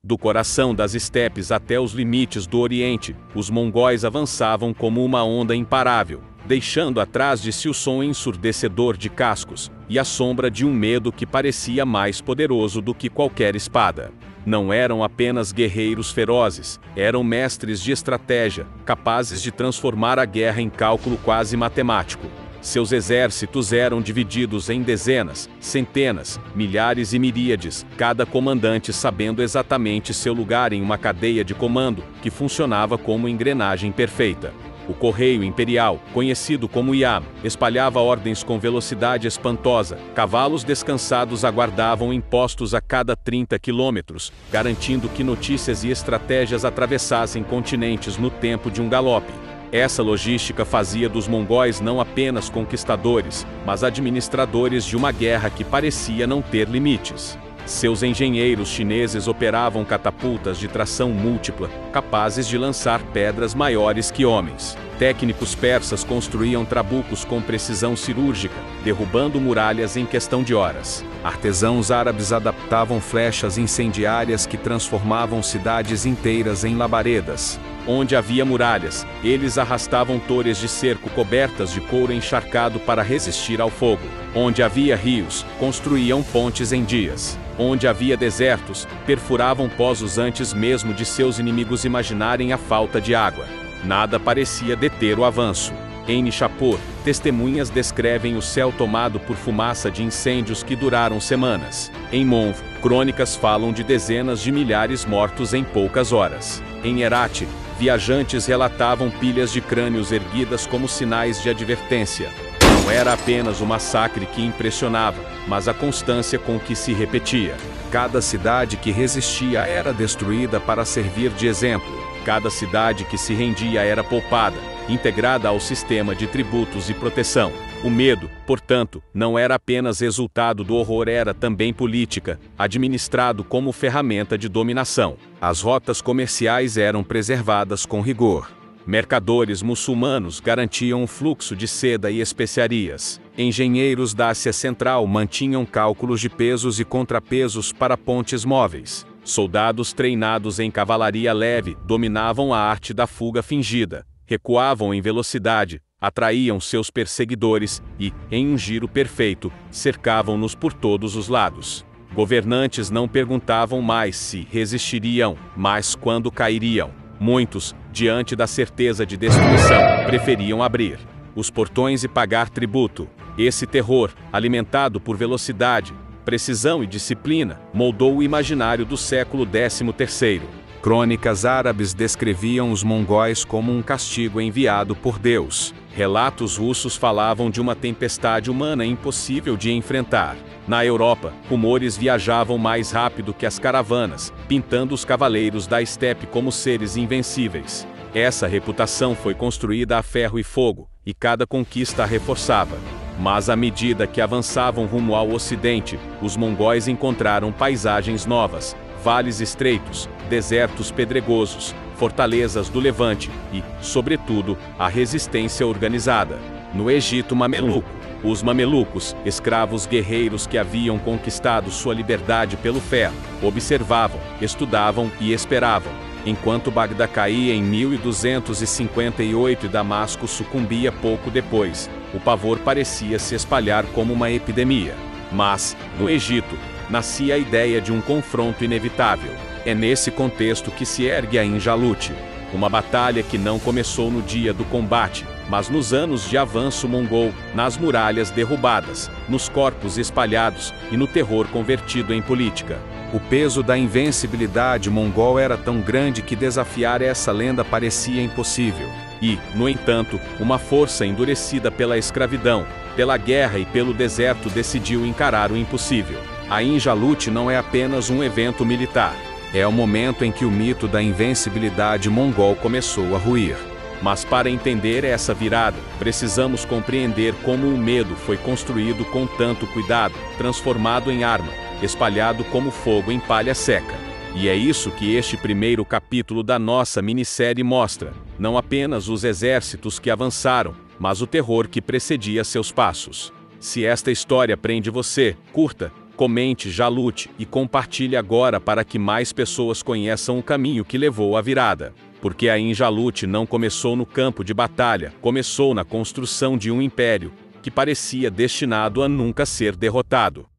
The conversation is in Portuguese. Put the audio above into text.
Do coração das estepes até os limites do Oriente, os mongóis avançavam como uma onda imparável, deixando atrás de si o som ensurdecedor de cascos, e a sombra de um medo que parecia mais poderoso do que qualquer espada. Não eram apenas guerreiros ferozes, eram mestres de estratégia, capazes de transformar a guerra em cálculo quase matemático. Seus exércitos eram divididos em dezenas, centenas, milhares e miríades, cada comandante sabendo exatamente seu lugar em uma cadeia de comando que funcionava como engrenagem perfeita. O correio imperial, conhecido como Yam, espalhava ordens com velocidade espantosa. Cavalos descansados aguardavam em postos a cada 30 quilômetros, garantindo que notícias e estratégias atravessassem continentes no tempo de um galope. Essa logística fazia dos mongóis não apenas conquistadores, mas administradores de uma guerra que parecia não ter limites. Seus engenheiros chineses operavam catapultas de tração múltipla, capazes de lançar pedras maiores que homens. Técnicos persas construíam trabucos com precisão cirúrgica, derrubando muralhas em questão de horas. Artesãos árabes adaptavam flechas incendiárias que transformavam cidades inteiras em labaredas. Onde havia muralhas, eles arrastavam torres de cerco cobertas de couro encharcado para resistir ao fogo. Onde havia rios, construíam pontes em dias. Onde havia desertos, perfuravam poços antes mesmo de seus inimigos imaginarem a falta de água. Nada parecia deter o avanço. Em Nishapur, testemunhas descrevem o céu tomado por fumaça de incêndios que duraram semanas. Em Monv, crônicas falam de dezenas de milhares mortos em poucas horas. Em Herat, viajantes relatavam pilhas de crânios erguidas como sinais de advertência. Não era apenas o massacre que impressionava, mas a constância com que se repetia. Cada cidade que resistia era destruída para servir de exemplo. Cada cidade que se rendia era poupada, integrada ao sistema de tributos e proteção. O medo, portanto, não era apenas resultado do horror, era também política, administrado como ferramenta de dominação. As rotas comerciais eram preservadas com rigor. Mercadores muçulmanos garantiam o fluxo de seda e especiarias. Engenheiros da Ásia Central mantinham cálculos de pesos e contrapesos para pontes móveis. Soldados treinados em cavalaria leve dominavam a arte da fuga fingida, recuavam em velocidade, atraíam seus perseguidores e, em um giro perfeito, cercavam-nos por todos os lados. Governantes não perguntavam mais se resistiriam, mas quando cairiam. Muitos, diante da certeza de destruição, preferiam abrir os portões e pagar tributo. Esse terror, alimentado por velocidade, precisão e disciplina, moldou o imaginário do século XIII. Crônicas árabes descreviam os mongóis como um castigo enviado por Deus. Relatos russos falavam de uma tempestade humana impossível de enfrentar. Na Europa, rumores viajavam mais rápido que as caravanas, pintando os cavaleiros da estepe como seres invencíveis. Essa reputação foi construída a ferro e fogo, e cada conquista a reforçava. Mas à medida que avançavam rumo ao ocidente, os mongóis encontraram paisagens novas, vales estreitos, desertos pedregosos, fortalezas do Levante e, sobretudo, a resistência organizada. No Egito Mameluco, os mamelucos, escravos guerreiros que haviam conquistado sua liberdade pelo ferro, observavam, estudavam e esperavam. Enquanto Bagdá caía em 1258 e Damasco sucumbia pouco depois, o pavor parecia se espalhar como uma epidemia. Mas, no Egito, nascia a ideia de um confronto inevitável. É nesse contexto que se ergue a Injalut, uma batalha que não começou no dia do combate, mas nos anos de avanço mongol, nas muralhas derrubadas, nos corpos espalhados e no terror convertido em política. O peso da invencibilidade mongol era tão grande que desafiar essa lenda parecia impossível. E, no entanto, uma força endurecida pela escravidão, pela guerra e pelo deserto decidiu encarar o impossível. A Injalut não é apenas um evento militar. É o momento em que o mito da invencibilidade mongol começou a ruir. Mas para entender essa virada, precisamos compreender como o medo foi construído com tanto cuidado, transformado em arma, espalhado como fogo em palha seca. E é isso que este primeiro capítulo da nossa minissérie mostra, não apenas os exércitos que avançaram, mas o terror que precedia seus passos. Se esta história prende você, curta, comente, já lute e compartilhe agora para que mais pessoas conheçam o caminho que levou à virada. Porque a Injalute não começou no campo de batalha, começou na construção de um império que parecia destinado a nunca ser derrotado.